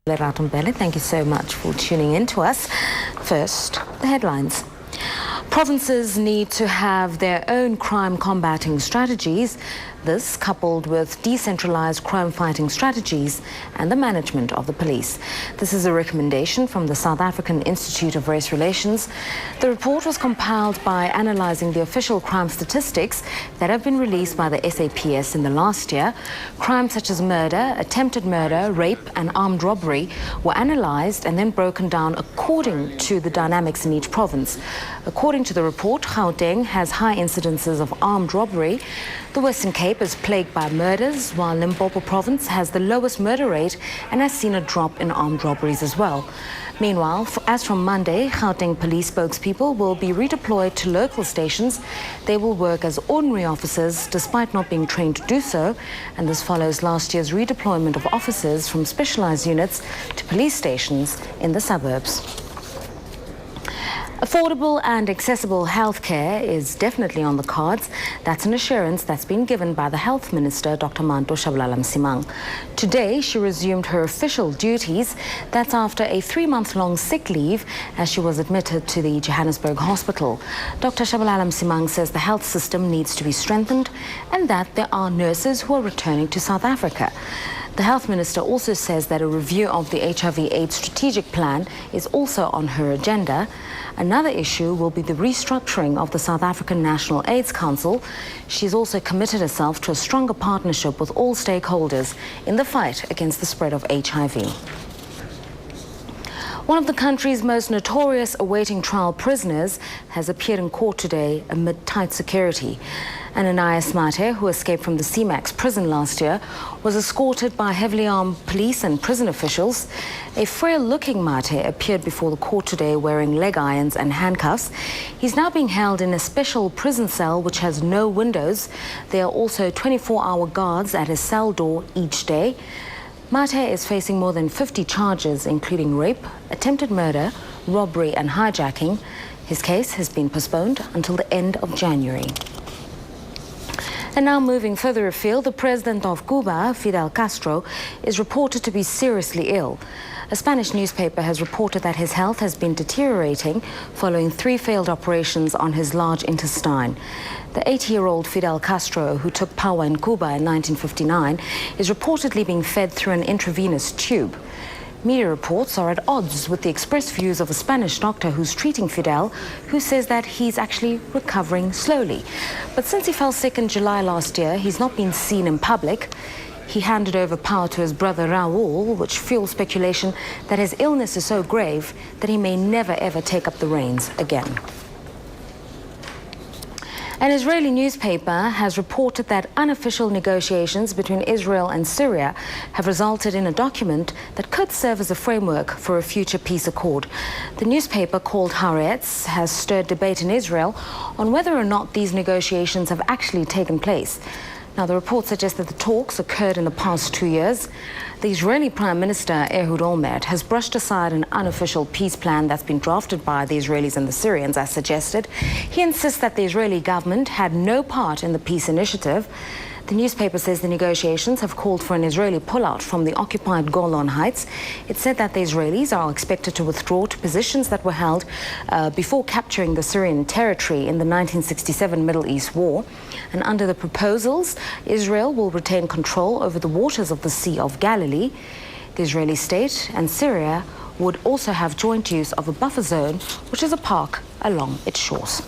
Thank you so much for tuning in to us. First, the headlines. Provinces need to have their own crime combating strategies. This coupled with decentralized crime fighting strategies and the management of the police. This is a recommendation from the South African Institute of Race Relations. The report was compiled by analyzing the official crime statistics that have been released by the SAPS in the last year. Crimes such as murder, attempted murder, rape and armed robbery were analyzed and then broken down according to the dynamics in each province. According to the report, Gauteng has high incidences of armed robbery. The Western Cape is plagued by murders, while Limpopo province has the lowest murder rate and has seen a drop in armed robberies as well. Meanwhile, as from Monday, Gauteng police spokespeople will be redeployed to local stations. They will work as ordinary officers despite not being trained to do so, and this follows last year's redeployment of officers from specialized units to police stations in the suburbs. Affordable and accessible healthcare is definitely on the cards. That's an assurance that's been given by the Health Minister, Dr. Manto Shabalala-Msimang. Today, she resumed her official duties. That's after a 3-month-long sick leave as she was admitted to the Johannesburg hospital. Dr. Shabalala-Msimang says the health system needs to be strengthened and that there are nurses who are returning to South Africa. The Health Minister also says that a review of the HIV/AIDS strategic plan is also on her agenda. Another issue will be the restructuring of the South African National AIDS Council. She's also committed herself to a stronger partnership with all stakeholders in the fight against the spread of HIV. One of the country's most notorious awaiting trial prisoners has appeared in court today amid tight security. Ananias Mate, who escaped from the CMAX prison last year, was escorted by heavily armed police and prison officials. A frail-looking Mate appeared before the court today wearing leg irons and handcuffs. He's now being held in a special prison cell which has no windows. There are also 24-hour guards at his cell door each day. Mate is facing more than 50 charges, including rape, attempted murder, robbery and hijacking. His case has been postponed until the end of January. And now moving further afield, the president of Cuba, Fidel Castro, is reported to be seriously ill. A Spanish newspaper has reported that his health has been deteriorating following 3 failed operations on his large intestine. The 80-year-old Fidel Castro, who took power in Cuba in 1959, is reportedly being fed through an intravenous tube. Media reports are at odds with the expressed views of a Spanish doctor who's treating Fidel, who says that he's actually recovering slowly. But since he fell sick in July last year, he's not been seen in public. He handed over power to his brother Raul, which fuels speculation that his illness is so grave that he may never ever take up the reins again. An Israeli newspaper has reported that unofficial negotiations between Israel and Syria have resulted in a document that could serve as a framework for a future peace accord. The newspaper, called Haaretz, has stirred debate in Israel on whether or not these negotiations have actually taken place. Now, the report suggests that the talks occurred in the past 2 years. The Israeli Prime Minister, Ehud Olmert, has brushed aside an unofficial peace plan that's been drafted by the Israelis and the Syrians, as suggested. He insists that the Israeli government had no part in the peace initiative. The newspaper says the negotiations have called for an Israeli pullout from the occupied Golan Heights. It said that the Israelis are expected to withdraw to positions that were held before capturing the Syrian territory in the 1967 Middle East War. And under the proposals, Israel will retain control over the waters of the Sea of Galilee. The Israeli state and Syria would also have joint use of a buffer zone, which is a park along its shores.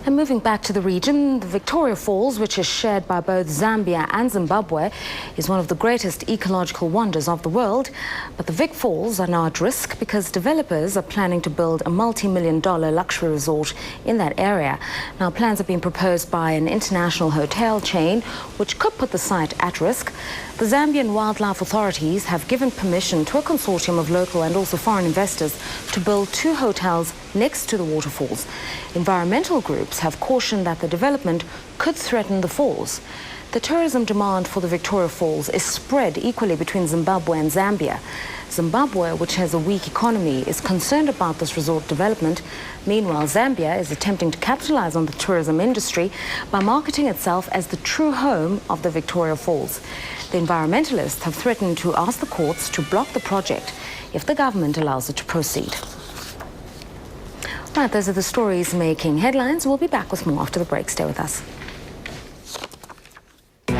And moving back to the region, the Victoria Falls, which is shared by both Zambia and Zimbabwe, is one of the greatest ecological wonders of the world. But the Vic Falls are now at risk because developers are planning to build a multi-million-dollar luxury resort in that area. Now, plans have been proposed by an international hotel chain, which could put the site at risk. The Zambian wildlife authorities have given permission to a consortium of local and also foreign investors to build 2 hotels next to the waterfalls. Environmental groups have cautioned that the development could threaten the falls. The tourism demand for the Victoria Falls is spread equally between Zimbabwe and Zambia. Zimbabwe, which has a weak economy, is concerned about this resort development. Meanwhile, Zambia is attempting to capitalize on the tourism industry by marketing itself as the true home of the Victoria Falls. The environmentalists have threatened to ask the courts to block the project if the government allows it to proceed. Right, those are the stories making headlines. We'll be back with more after the break. Stay with us.